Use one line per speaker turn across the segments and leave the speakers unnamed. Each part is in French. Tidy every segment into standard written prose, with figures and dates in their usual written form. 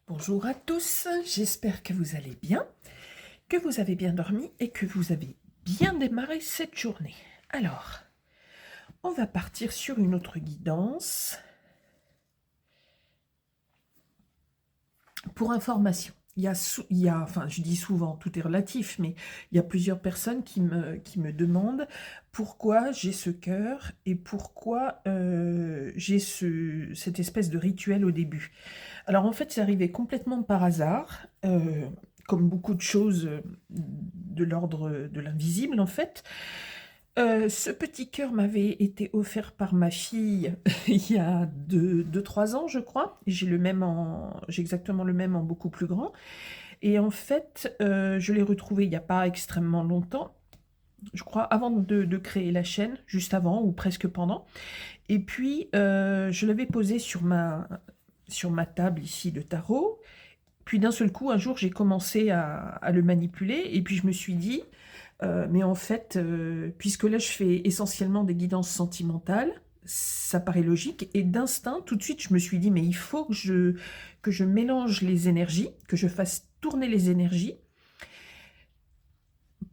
Bonjour à tous, j'espère que vous allez bien, que vous avez bien dormi et que vous avez bien démarré cette journée. Alors, on va partir sur une autre guidance. Pour information, enfin je dis souvent, tout est relatif, mais il y a plusieurs personnes qui me demandent pourquoi j'ai ce cœur et pourquoi j'ai cette espèce de rituel au début. Alors en fait, c'est arrivé complètement par hasard, comme beaucoup de choses de l'ordre de l'invisible en fait. Ce petit cœur m'avait été offert par ma fille il y a 3 ans, je crois. J'ai exactement le même en beaucoup plus grand. Et en fait, je l'ai retrouvé il n'y a pas extrêmement longtemps, je crois avant de créer la chaîne, juste avant ou presque pendant. Et puis, je l'avais posé sur ma table ici de tarot. Puis d'un seul coup, un jour, j'ai commencé à le manipuler. Et puis je me suis dit, mais en fait, puisque là, je fais essentiellement des guidances sentimentales, ça paraît logique. Et d'instinct, tout de suite, je me suis dit, mais il faut que je mélange les énergies, que je fasse tourner les énergies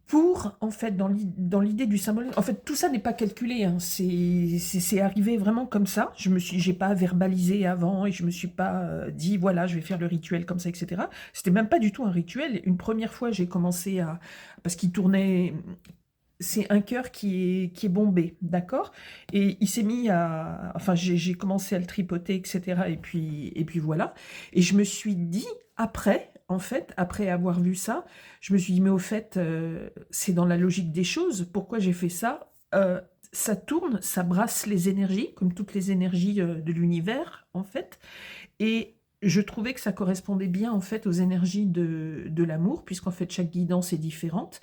pour, en fait, dans l'idée du symbole. En fait, tout ça n'est pas calculé, hein, c'est arrivé vraiment comme ça. J'ai pas verbalisé avant et je me suis pas dit, voilà, je vais faire le rituel comme ça, etc. C'était même pas du tout un rituel. Une première fois, j'ai commencé parce qu'il tournait. C'est un cœur qui est bombé, d'accord? Et il s'est mis à... Enfin, j'ai commencé à le tripoter, etc. Et puis voilà. Et je me suis dit, après, en fait, après avoir vu ça, je me suis dit, mais au fait, c'est dans la logique des choses. Pourquoi j'ai fait ça? Ça tourne, ça brasse les énergies, comme toutes les énergies de l'univers, en fait. Et je trouvais que ça correspondait bien, en fait, aux énergies de l'amour, puisqu'en fait, chaque guidance est différente.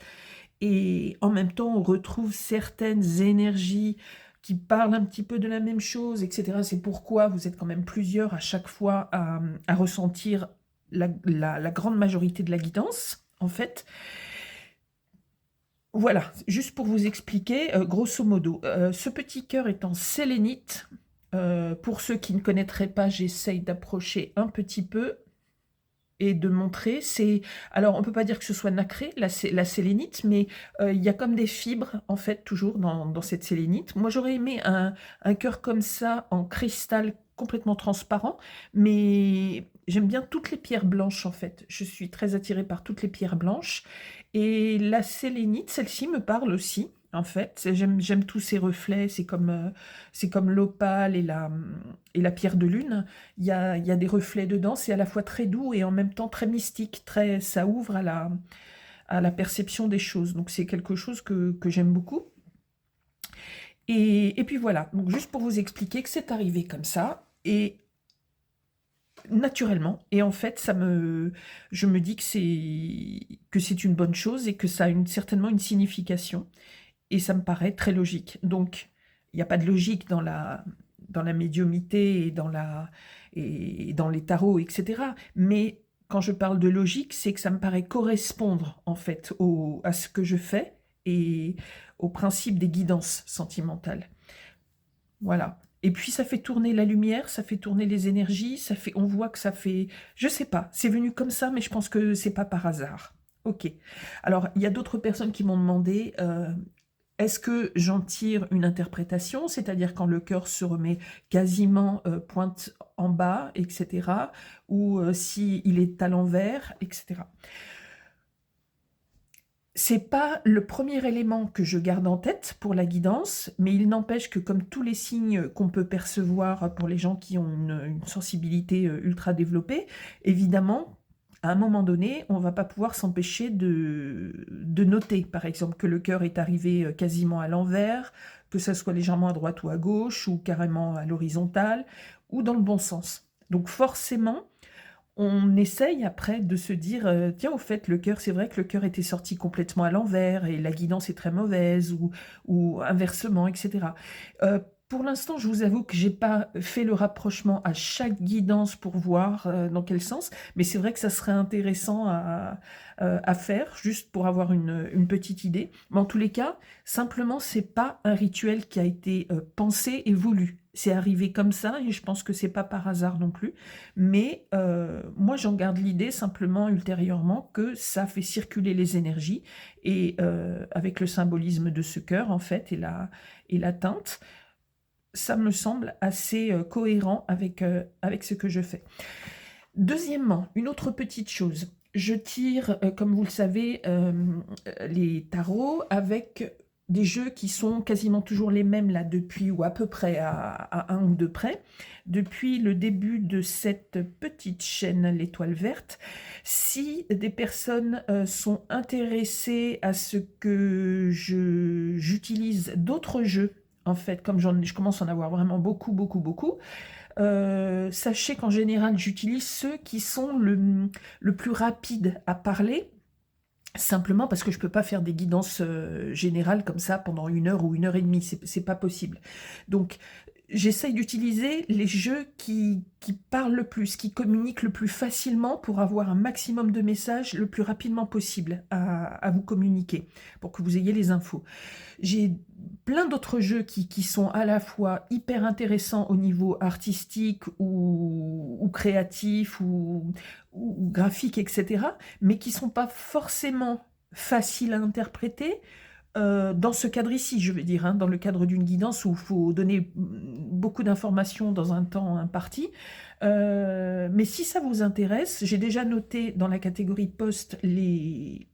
Et en même temps, on retrouve certaines énergies qui parlent un petit peu de la même chose, etc. C'est pourquoi vous êtes quand même plusieurs à chaque fois à ressentir la grande majorité de la guidance, en fait. Voilà, juste pour vous expliquer, grosso modo, ce petit cœur est en sélénite. Pour ceux qui ne connaîtraient pas, j'essaye d'approcher un petit peu et de montrer. Alors on peut pas dire que ce soit nacré, la sélénite, mais il y a comme des fibres, en fait, toujours dans cette sélénite. Moi, j'aurais aimé un cœur comme ça, en cristal complètement transparent, mais j'aime bien toutes les pierres blanches, en fait. Je suis très attirée par toutes les pierres blanches. Et la sélénite, celle-ci me parle aussi, en fait. J'aime tous ces reflets, c'est comme l'opale et la pierre de lune. Il y a des reflets dedans, c'est à la fois très doux et en même temps très mystique, ça ouvre à la perception des choses. Donc c'est quelque chose que j'aime beaucoup. Et puis voilà, donc juste pour vous expliquer que c'est arrivé comme ça, et naturellement, et en fait je me dis que c'est une bonne chose et que ça a certainement une signification, et ça me paraît très logique. Donc il n'y a pas de logique dans la médiumité et dans les tarots, etc. Mais quand je parle de logique, c'est que ça me paraît correspondre en fait à ce que je fais et au principe des guidances sentimentales. Voilà. Et puis ça fait tourner la lumière, ça fait tourner les énergies, on voit que ça fait, je sais pas, c'est venu comme ça, mais je pense que c'est pas par hasard. Ok. Alors il y a d'autres personnes qui m'ont demandé, est-ce que j'en tire une interprétation, c'est-à-dire quand le cœur se remet quasiment pointe en bas, etc., ou si il est à l'envers, etc. C'est pas le premier élément que je garde en tête pour la guidance, mais il n'empêche que comme tous les signes qu'on peut percevoir pour les gens qui ont une sensibilité ultra développée, évidemment, à un moment donné, on va pas pouvoir s'empêcher de noter, par exemple, que le cœur est arrivé quasiment à l'envers, que ça soit légèrement à droite ou à gauche, ou carrément à l'horizontale, ou dans le bon sens. Donc forcément, on essaye après de se dire, tiens, au fait, le cœur, c'est vrai que le cœur était sorti complètement à l'envers et la guidance est très mauvaise, ou inversement, etc. Pour l'instant, je vous avoue que j'ai pas fait le rapprochement à chaque guidance pour voir dans quel sens, mais c'est vrai que ça serait intéressant à faire, juste pour avoir une petite idée. Mais en tous les cas, simplement, c'est pas un rituel qui a été pensé et voulu. c'est arrivé comme ça et je pense que c'est pas par hasard non plus. Mais moi, j'en garde l'idée simplement ultérieurement que ça fait circuler les énergies et avec le symbolisme de ce cœur en fait et la teinte, ça me semble assez cohérent avec ce que je fais. Deuxièmement, une autre petite chose. Je tire, comme vous le savez, les tarots avec des jeux qui sont quasiment toujours les mêmes là depuis, ou à peu près à un ou deux près, depuis le début de cette petite chaîne L'Étoile Verte. Si des personnes sont intéressées à ce que j'utilise d'autres jeux, en fait, comme je commence à en avoir vraiment beaucoup, beaucoup, beaucoup, sachez qu'en général, j'utilise ceux qui sont le plus rapides à parler, simplement parce que je ne peux pas faire des guidances générales comme ça pendant 1 heure ou 1 heure et demie, c'est pas possible. Donc, j'essaye d'utiliser les jeux qui parlent le plus, qui communiquent le plus facilement pour avoir un maximum de messages le plus rapidement possible à vous communiquer, pour que vous ayez les infos. J'ai plein d'autres jeux qui sont à la fois hyper intéressants au niveau artistique ou créatif ou graphique, etc., mais qui ne sont pas forcément faciles à interpréter dans ce cadre ici, je veux dire, hein, dans le cadre d'une guidance où il faut donner beaucoup d'informations dans un temps imparti. Mais si ça vous intéresse, j'ai déjà noté dans la catégorie post les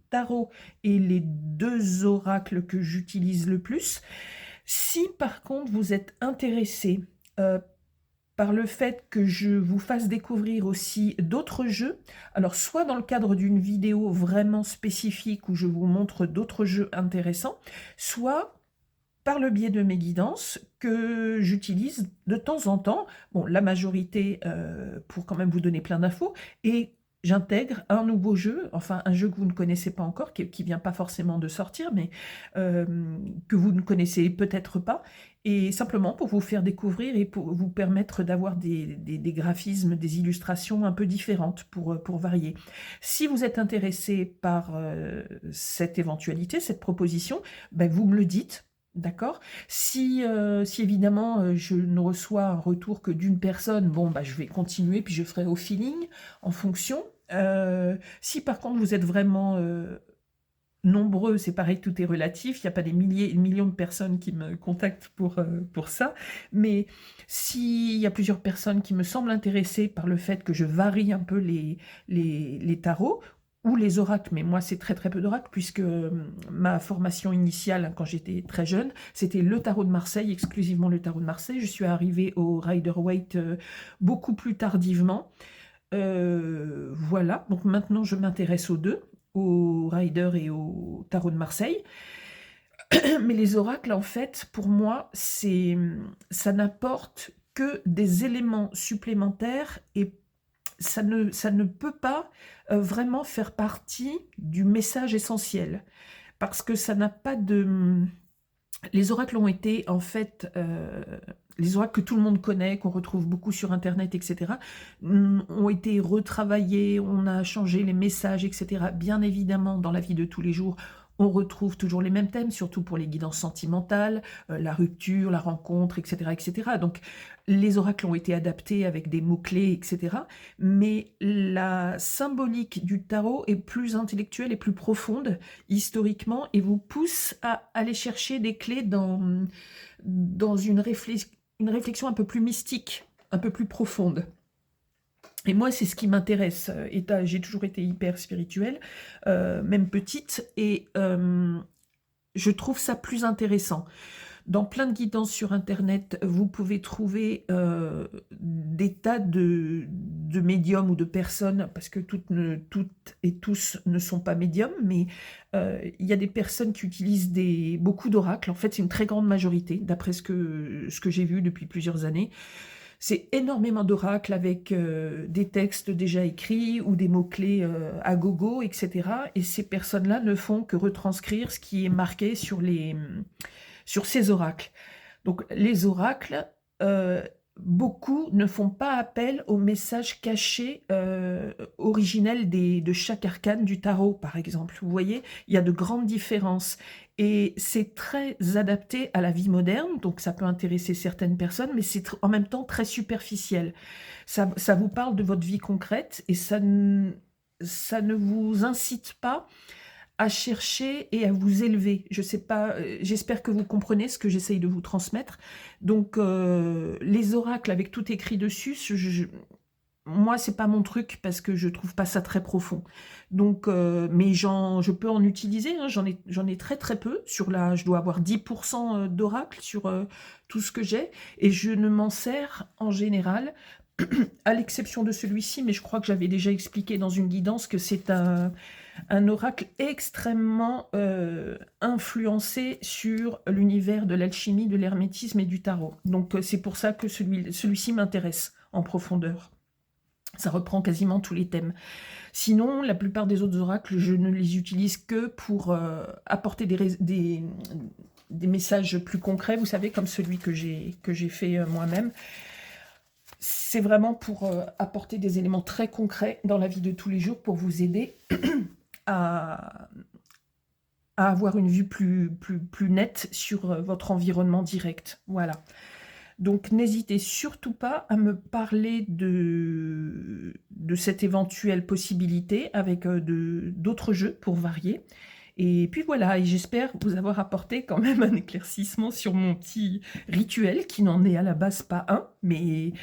tarots et les 2 oracles que j'utilise le plus. Si par contre vous êtes intéressé par le fait que je vous fasse découvrir aussi d'autres jeux, alors soit dans le cadre d'une vidéo vraiment spécifique où je vous montre d'autres jeux intéressants, soit par le biais de mes guidances que j'utilise de temps en temps, bon, la majorité pour quand même vous donner plein d'infos, et j'intègre un nouveau jeu, enfin un jeu que vous ne connaissez pas encore, qui vient pas forcément de sortir, mais que vous ne connaissez peut-être pas, et simplement pour vous faire découvrir et pour vous permettre d'avoir des graphismes, des illustrations un peu différentes pour varier. Si vous êtes intéressé par cette éventualité, cette proposition, ben vous me le dites. D'accord. Si évidemment je ne reçois un retour que d'une personne, bon bah je vais continuer puis je ferai au feeling en fonction. Si par contre vous êtes vraiment nombreux, c'est pareil, tout est relatif, il n'y a pas des millions de personnes qui me contactent pour ça, mais s'il y a plusieurs personnes qui me semblent intéressées par le fait que je varie un peu les tarots, ou les oracles, mais moi c'est très très peu d'oracles, puisque ma formation initiale, quand j'étais très jeune, c'était le tarot de Marseille, exclusivement le tarot de Marseille. Je suis arrivée au Rider-Waite beaucoup plus tardivement. Voilà, donc maintenant je m'intéresse aux deux, au Rider et au tarot de Marseille. Mais les oracles, en fait, pour moi, ça n'apporte que des éléments supplémentaires et ça ne peut pas vraiment faire partie du message essentiel, parce que ça n'a pas de... Les oracles ont été, en fait, les oracles que tout le monde connaît, qu'on retrouve beaucoup sur Internet, etc., ont été retravaillés, on a changé les messages, etc. Bien évidemment, dans la vie de tous les jours, on retrouve toujours les mêmes thèmes, surtout pour les guidances sentimentales, la rupture, la rencontre, etc., etc. Donc, les oracles ont été adaptés avec des mots-clés, etc. Mais la symbolique du tarot est plus intellectuelle et plus profonde, historiquement, et vous pousse à aller chercher des clés dans une réflexion un peu plus mystique, un peu plus profonde. Et moi, c'est ce qui m'intéresse. J'ai toujours été hyper spirituelle, même petite, et je trouve ça plus intéressant. Dans plein de guidances sur Internet, vous pouvez trouver des tas de médiums ou de personnes, parce que toutes et tous ne sont pas médiums, mais il y a des personnes qui utilisent beaucoup d'oracles. En fait, c'est une très grande majorité, d'après ce que j'ai vu depuis plusieurs années. C'est énormément d'oracles avec des textes déjà écrits ou des mots-clés à gogo, etc. Et ces personnes-là ne font que retranscrire ce qui est marqué sur ces oracles. Donc les oracles, beaucoup ne font pas appel au message caché originel de chaque arcane du tarot, par exemple. Vous voyez, il y a de grandes différences. et c'est très adapté à la vie moderne, donc ça peut intéresser certaines personnes, mais c'est en même temps très superficiel. Ça vous parle de votre vie concrète et ça ne vous incite pas à chercher et à vous élever. Je sais pas, j'espère que vous comprenez ce que j'essaye de vous transmettre. Donc, les oracles avec tout écrit dessus, moi, c'est pas mon truc parce que je trouve pas ça très profond. Donc, mais je peux en utiliser, hein, j'en ai très très peu. Je dois avoir 10% d'oracles sur tout ce que j'ai, et je ne m'en sers en général, à l'exception de celui-ci, mais je crois que j'avais déjà expliqué dans une guidance que c'est un oracle extrêmement influencé sur l'univers de l'alchimie, de l'hermétisme et du tarot. Donc c'est pour ça que celui-ci m'intéresse en profondeur. Ça reprend quasiment tous les thèmes. Sinon, la plupart des autres oracles, je ne les utilise que pour apporter des messages plus concrets, vous savez, comme celui que j'ai fait moi-même. C'est vraiment pour apporter des éléments très concrets dans la vie de tous les jours pour vous aider à avoir une vue plus nette sur votre environnement direct. Voilà. Donc, n'hésitez surtout pas à me parler de cette éventuelle possibilité avec d'autres jeux pour varier. Et puis voilà, et j'espère vous avoir apporté quand même un éclaircissement sur mon petit rituel, qui n'en est à la base pas un, mais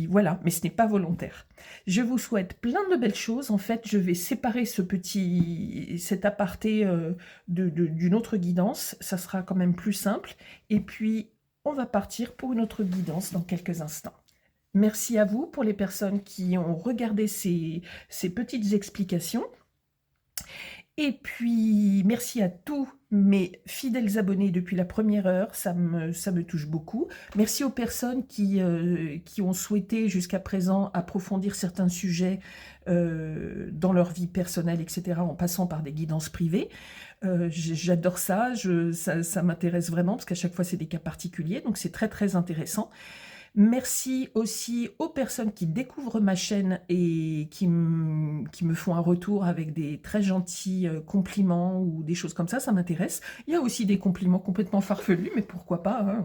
voilà, mais ce n'est pas volontaire. Je vous souhaite plein de belles choses. En fait, je vais séparer cet aparté d'une autre guidance. Ça sera quand même plus simple. Et puis, on va partir pour une autre guidance dans quelques instants. Merci à vous pour les personnes qui ont regardé ces petites explications. Et puis, merci à tous mes fidèles abonnés depuis la première heure, ça me touche beaucoup. Merci aux personnes qui ont souhaité jusqu'à présent approfondir certains sujets dans leur vie personnelle, etc., en passant par des guidances privées. J'adore ça, ça m'intéresse vraiment, parce qu'à chaque fois, c'est des cas particuliers, donc c'est très, très intéressant. Merci aussi aux personnes qui découvrent ma chaîne et qui me font un retour avec des très gentils compliments ou des choses comme ça m'intéresse. Il y a aussi des compliments complètement farfelus, mais pourquoi pas,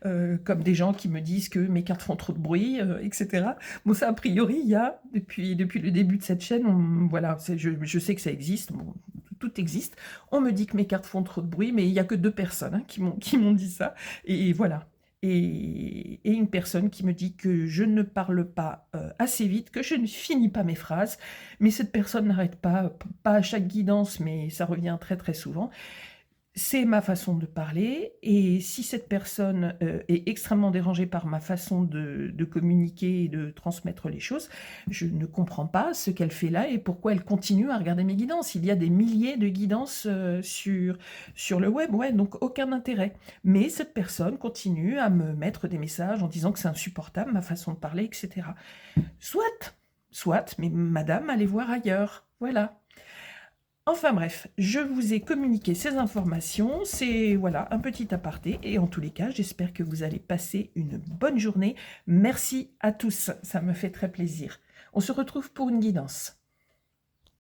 hein, comme des gens qui me disent que mes cartes font trop de bruit, etc. Bon, ça, a priori, il y a, depuis le début de cette chaîne, voilà, je sais que ça existe, bon, tout existe. On me dit que mes cartes font trop de bruit, mais il n'y a que 2 personnes hein, qui m'ont dit ça, et voilà. Et une personne qui me dit que je ne parle pas assez vite, que je ne finis pas mes phrases, mais cette personne n'arrête pas à chaque guidance, mais ça revient très très souvent. C'est ma façon de parler, et si cette personne est extrêmement dérangée par ma façon de communiquer et de transmettre les choses, je ne comprends pas ce qu'elle fait là et pourquoi elle continue à regarder mes guidances. Il y a des milliers de guidances sur le web, ouais, donc aucun intérêt. Mais cette personne continue à me mettre des messages en disant que c'est insupportable, ma façon de parler, etc. Soit, mais madame, allez voir ailleurs, voilà. Enfin bref, je vous ai communiqué ces informations, c'est voilà un petit aparté, et en tous les cas, j'espère que vous allez passer une bonne journée. Merci à tous, ça me fait très plaisir. On se retrouve pour une guidance.